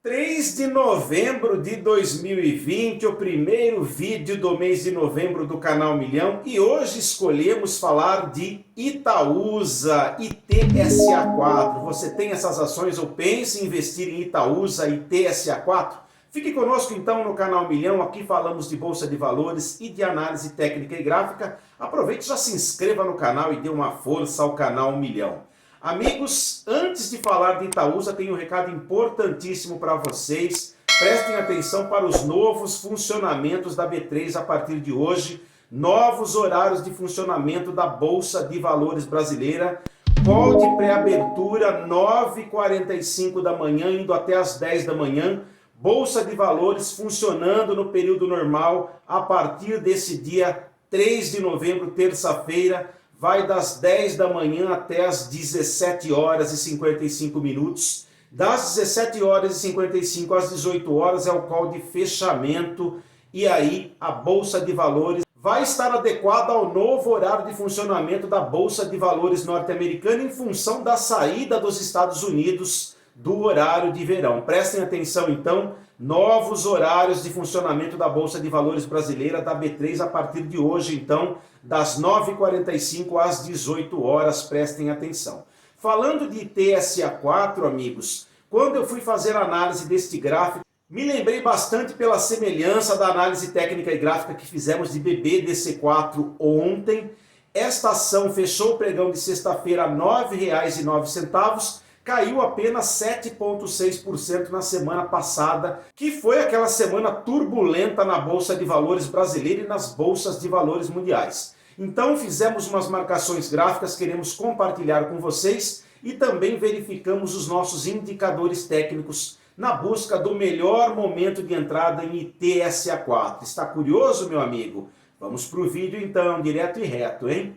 3 de novembro de 2020, o primeiro vídeo do mês de novembro do canal Milhão, e hoje escolhemos falar de Itaúsa, ITSA4. Você tem essas ações ou pensa em investir em Itaúsa, ITSA4? Fique conosco então no canal Milhão, aqui falamos de Bolsa de Valores e de análise técnica e gráfica. Aproveite, já se inscreva no canal e dê uma força ao canal Milhão. Amigos, antes de falar de Itaúsa, tenho um recado importantíssimo para vocês. Prestem atenção para os novos funcionamentos da B3 a partir de hoje. Novos horários de funcionamento da Bolsa de Valores brasileira. Call de pré-abertura 9h45 da manhã, indo até as 10 da manhã. Bolsa de Valores funcionando no período normal a partir desse dia 3 de novembro, terça-feira. Vai das 10 da manhã até as 17 horas e 55 minutos. Das 17 horas e 55 às 18 horas é o call de fechamento. E aí a Bolsa de Valores vai estar adequada ao novo horário de funcionamento da Bolsa de Valores norte-americana em função da saída dos Estados Unidos do horário de verão. Prestem atenção então, novos horários de funcionamento da Bolsa de Valores brasileira, da B3, a partir de hoje então, das 9h45 às 18 horas, prestem atenção. Falando de ITSA4, amigos, quando eu fui fazer a análise deste gráfico, me lembrei bastante pela semelhança da análise técnica e gráfica que fizemos de BBDC4 ontem. Esta ação fechou o pregão de sexta-feira a R$ 9,09, caiu apenas 7,6% na semana passada, que foi aquela semana turbulenta na Bolsa de Valores brasileira e nas bolsas de valores mundiais. Então fizemos umas marcações gráficas, queremos compartilhar com vocês e também verificamos os nossos indicadores técnicos na busca do melhor momento de entrada em ITSA4. Está curioso, meu amigo? Vamos para o vídeo então, direto e reto, hein?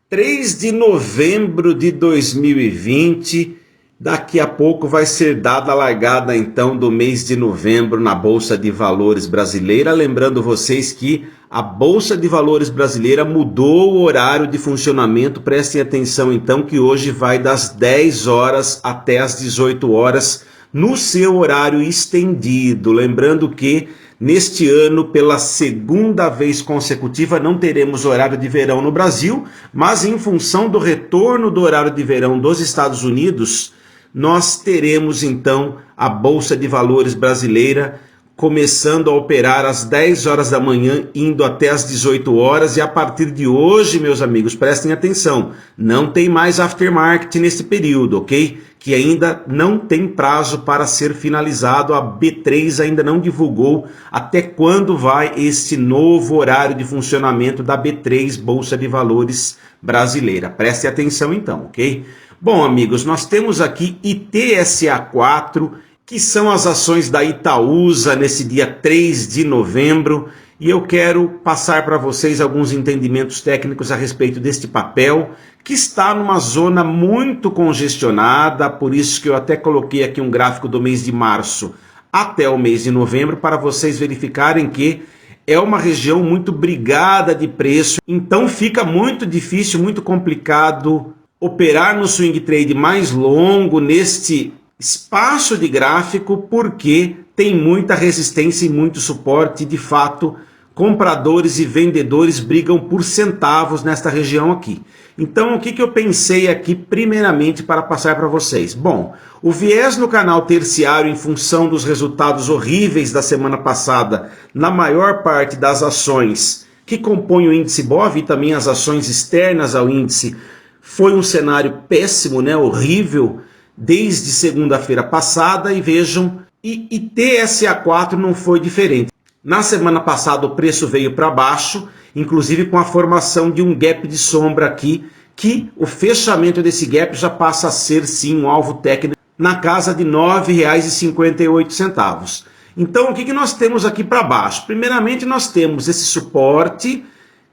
(3 de novembro de 2020, daqui a pouco vai ser dada a largada então do mês de novembro na Bolsa de Valores brasileira. Lembrando vocês que a Bolsa de Valores brasileira mudou o horário de funcionamento. Prestem atenção então que hoje vai das 10 horas até as 18 horas no seu horário estendido. Lembrando que neste ano, pela segunda vez consecutiva, não teremos horário de verão no Brasil, mas em função do retorno do horário de verão dos Estados Unidos, nós teremos então a Bolsa de Valores brasileira começando a operar às 10 horas da manhã, indo até às 18 horas, e a partir de hoje, meus amigos, prestem atenção, não tem mais aftermarket nesse período, ok? Que ainda não tem prazo para ser finalizado, a B3 ainda não divulgou até quando vai esse novo horário de funcionamento da B3, Bolsa de Valores brasileira. Preste atenção então, ok? Bom, amigos, nós temos aqui ITSA4, que são as ações da Itaúsa nesse dia 3 de novembro, e eu quero passar para vocês alguns entendimentos técnicos a respeito deste papel, que está numa zona muito congestionada, por isso que eu até coloquei aqui um gráfico do mês de março até o mês de novembro, para vocês verificarem que é uma região muito brigada de preço, então fica muito difícil, muito complicado operar no swing trade mais longo neste espaço de gráfico, porque tem muita resistência e muito suporte. De fato, compradores e vendedores brigam por centavos nesta região aqui. Então, o que eu pensei aqui primeiramente para passar para vocês? Bom, o viés no canal terciário, em função dos resultados horríveis da semana passada na maior parte das ações que compõem o índice BOV e também as ações externas ao índice, foi um cenário péssimo, né? Horrível, desde segunda-feira passada, e vejam, e ITSA4 não foi diferente. Na semana passada o preço veio para baixo, inclusive com a formação de um gap de sombra aqui, que o fechamento desse gap já passa a ser sim um alvo técnico na casa de R$ 9,58. Então o que nós temos aqui para baixo? Primeiramente nós temos esse suporte,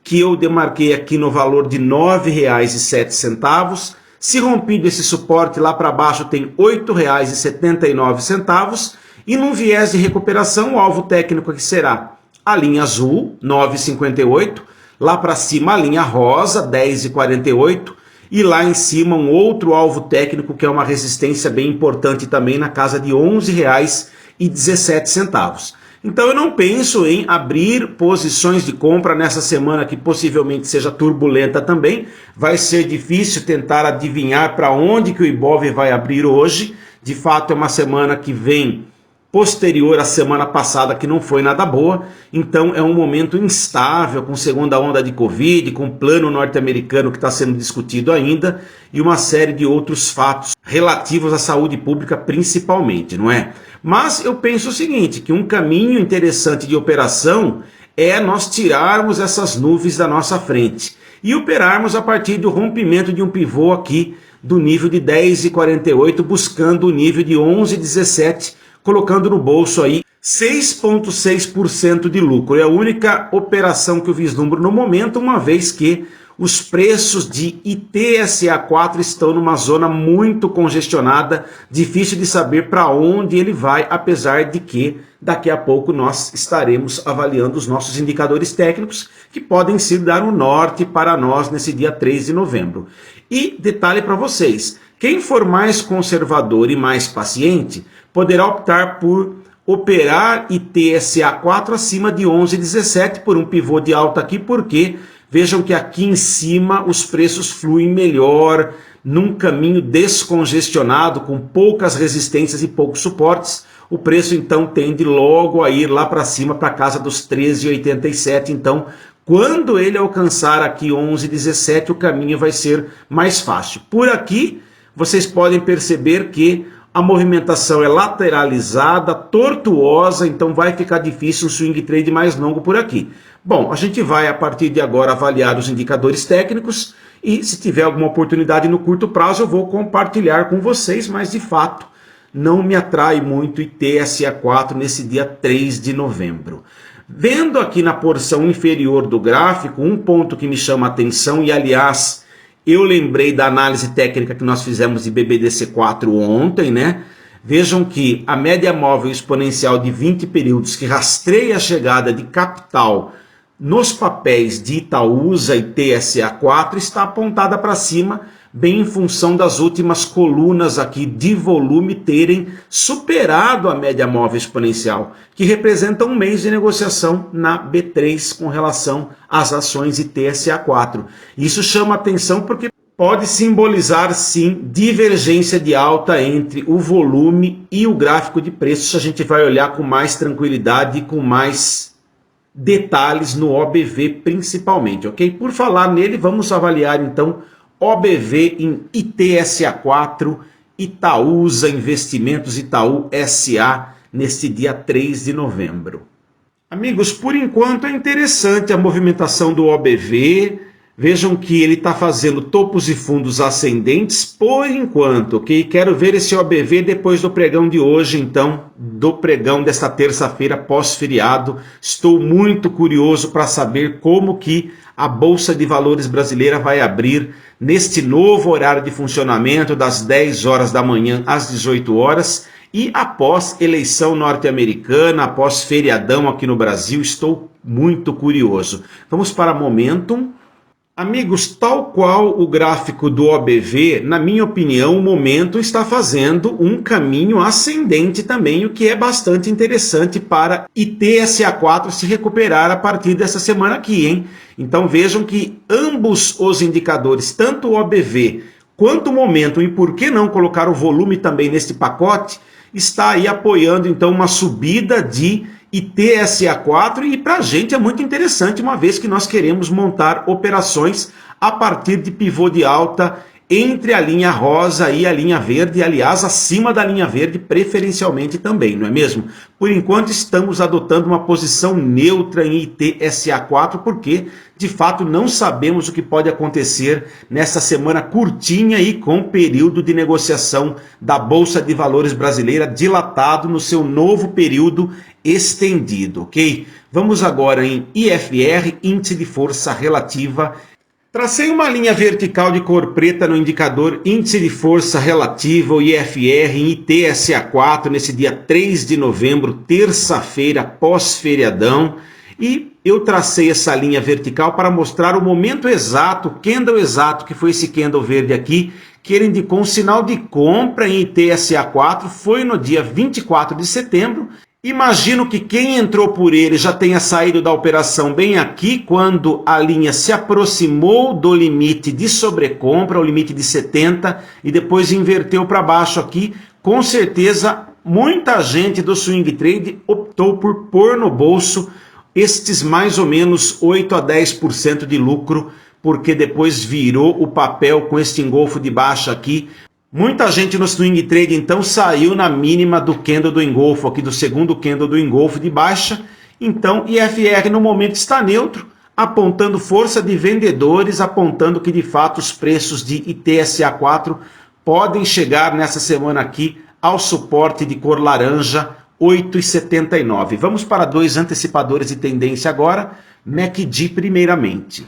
que eu demarquei aqui no valor de R$ 9,07, se rompido esse suporte lá para baixo tem R$ 8,79, e num viés de recuperação o alvo técnico aqui será a linha azul, 9,58, Lá para cima a linha rosa, 10,48, e lá em cima um outro alvo técnico que é uma resistência bem importante também na casa de R$ 11,17. Então eu não penso em abrir posições de compra nessa semana que possivelmente seja turbulenta também. Vai ser difícil tentar adivinhar para onde que o Ibov vai abrir hoje. De fato é uma semana que vem posterior à semana passada, que não foi nada boa. Então é um momento instável, com segunda onda de Covid, com o plano norte-americano que está sendo discutido ainda, e uma série de outros fatos relativos à saúde pública principalmente, não é? Mas eu penso o seguinte, que um caminho interessante de operação é nós tirarmos essas nuvens da nossa frente e operarmos a partir do rompimento de um pivô aqui do nível de 10,48, buscando o nível de 11,17, colocando no bolso aí 6,6% de lucro. É a única operação que eu vislumbro no momento, uma vez que os preços de ITSA4 estão numa zona muito congestionada, difícil de saber para onde ele vai, apesar de que daqui a pouco nós estaremos avaliando os nossos indicadores técnicos, que podem sim dar um norte para nós nesse dia 3 de novembro. E detalhe para vocês, quem for mais conservador e mais paciente, poderá optar por operar ITSA4 acima de 11,17 por um pivô de alta aqui, porque vejam que aqui em cima os preços fluem melhor, num caminho descongestionado, com poucas resistências e poucos suportes. O preço então tende logo a ir lá para cima, para casa dos 13,87. Então, quando ele alcançar aqui 11,17, o caminho vai ser mais fácil. Por aqui, vocês podem perceber que a movimentação é lateralizada, tortuosa, então vai ficar difícil um swing trade mais longo por aqui. Bom, a gente vai a partir de agora avaliar os indicadores técnicos e se tiver alguma oportunidade no curto prazo eu vou compartilhar com vocês, mas de fato não me atrai muito ITSA4 nesse dia 3 de novembro. Vendo aqui na porção inferior do gráfico, um ponto que me chama a atenção e aliás eu lembrei da análise técnica que nós fizemos de BBDC4 ontem, né? Vejam que a média móvel exponencial de 20 períodos que rastreia a chegada de capital nos papéis de Itaúsa e TSA4 está apontada para cima, bem em função das últimas colunas aqui de volume terem superado a média móvel exponencial, que representa um mês de negociação na B3 com relação às ações de TSA4. Isso chama atenção porque pode simbolizar, sim, divergência de alta entre o volume e o gráfico de preços. A gente vai olhar com mais tranquilidade e com mais detalhes no OBV principalmente, ok? Por falar nele, vamos avaliar então OBV em ITSA4, Itaúsa Investimentos Itaú SA, neste dia 3 de novembro. Amigos, por enquanto é interessante a movimentação do OBV. Vejam que ele está fazendo topos e fundos ascendentes por enquanto, ok? Quero ver esse OBV depois do pregão de hoje, então, do pregão desta terça-feira pós-feriado. Estou muito curioso para saber como que a Bolsa de Valores brasileira vai abrir neste novo horário de funcionamento das 10 horas da manhã às 18 horas e após eleição norte-americana, após feriadão aqui no Brasil. Estou muito curioso. Vamos para Momentum. Amigos, tal qual o gráfico do OBV, na minha opinião, o Momentum está fazendo um caminho ascendente também, o que é bastante interessante para ITSA4 se recuperar a partir dessa semana aqui, hein? Então vejam que ambos os indicadores, tanto o OBV quanto o Momentum, e por que não colocar o volume também neste pacote, está aí apoiando então uma subida de ITSA4 e para a gente é muito interessante, uma vez que nós queremos montar operações a partir de pivô de alta entre a linha rosa e a linha verde, aliás, acima da linha verde preferencialmente também, não é mesmo? Por enquanto estamos adotando uma posição neutra em ITSA4, porque de fato não sabemos o que pode acontecer nessa semana curtinha e com período de negociação da Bolsa de Valores brasileira dilatado no seu novo período estendido, ok? Vamos agora em IFR, Índice de Força Relativa. Tracei uma linha vertical de cor preta no indicador Índice de Força Relativa, o IFR, em ITSA4, nesse dia 3 de novembro, terça-feira, pós-feriadão. E eu tracei essa linha vertical para mostrar o momento exato, o candle exato, que foi esse candle verde aqui, que ele indicou um sinal de compra em ITSA4, foi no dia 24 de setembro. Imagino que quem entrou por ele já tenha saído da operação bem aqui, quando a linha se aproximou do limite de sobrecompra, o limite de 70, e depois inverteu para baixo aqui. Com certeza, muita gente do swing trade optou por pôr no bolso estes mais ou menos 8 a 10% de lucro, porque depois virou o papel com este engolfo de baixa aqui. Muita gente no swing trade então saiu na mínima do candle do engolfo, aqui do segundo candle do engolfo de baixa. Então IFR no momento está neutro, apontando força de vendedores, apontando que de fato os preços de ITSA4 podem chegar nessa semana aqui ao suporte de cor laranja, 8,79. Vamos para dois antecipadores de tendência agora, MACD primeiramente.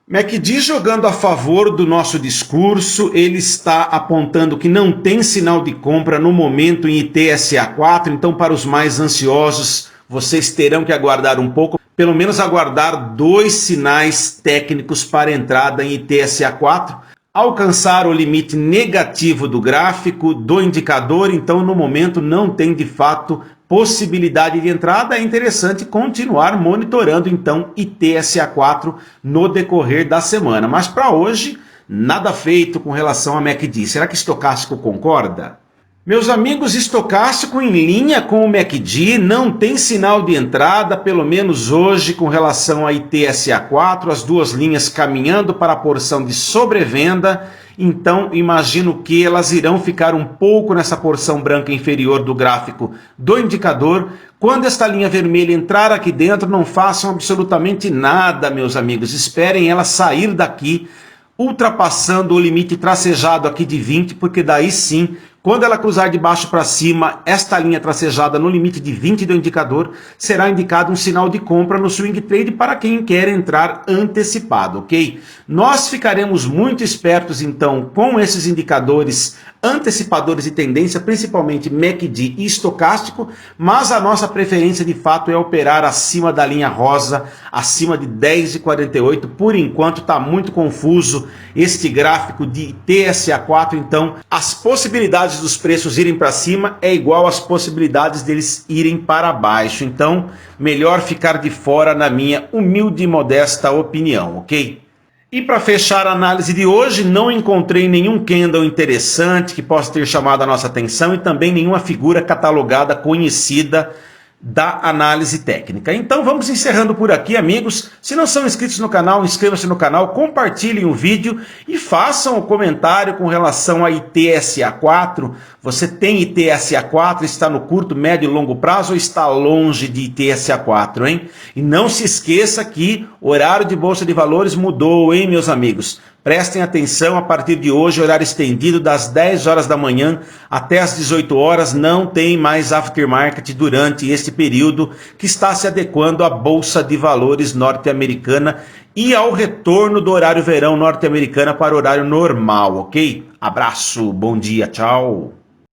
MACD jogando a favor do nosso discurso, ele está apontando que não tem sinal de compra no momento em ITSA4, então para os mais ansiosos, vocês terão que aguardar um pouco, pelo menos aguardar dois sinais técnicos para entrada em ITSA4, alcançar o limite negativo do gráfico, do indicador, então no momento não tem de fato possibilidade de entrada. É interessante continuar monitorando então ITSA4 no decorrer da semana. Mas para hoje, nada feito com relação a MACD. Será que estocástico concorda? Meus amigos, estocástico em linha com o MACD, não tem sinal de entrada, pelo menos hoje, com relação a ITSA4, as duas linhas caminhando para a porção de sobrevenda. Então, imagino que elas irão ficar um pouco nessa porção branca inferior do gráfico do indicador. Quando esta linha vermelha entrar aqui dentro, não façam absolutamente nada, meus amigos. Esperem ela sair daqui, ultrapassando o limite tracejado aqui de 20, porque daí sim, quando ela cruzar de baixo para cima, esta linha tracejada no limite de 20 do indicador, será indicado um sinal de compra no swing trade para quem quer entrar antecipado, ok? Nós ficaremos muito espertos então com esses indicadores antecipadores de tendência, principalmente MACD e estocástico, mas a nossa preferência de fato é operar acima da linha rosa, acima de 10,48. Por enquanto está muito confuso este gráfico de TSA4, então as possibilidades dos preços irem para cima é igual às possibilidades deles irem para baixo. Então, melhor ficar de fora na minha humilde e modesta opinião, ok? E para fechar a análise de hoje, não encontrei nenhum candle interessante que possa ter chamado a nossa atenção e também nenhuma figura catalogada conhecida da análise técnica. Então vamos encerrando por aqui, amigos. Se não são inscritos no canal, inscrevam-se no canal, compartilhem o vídeo e façam um comentário com relação a ITSA4. Você tem ITSA4, está no curto, médio e longo prazo ou está longe de ITSA4, hein? E não se esqueça que o horário de Bolsa de Valores mudou, hein, meus amigos? Prestem atenção, a partir de hoje, horário estendido das 10 horas da manhã até as 18 horas, não tem mais aftermarket durante este período que está se adequando à Bolsa de Valores norte-americana e ao retorno do horário verão norte-americana para o horário normal, ok? Abraço, bom dia, tchau!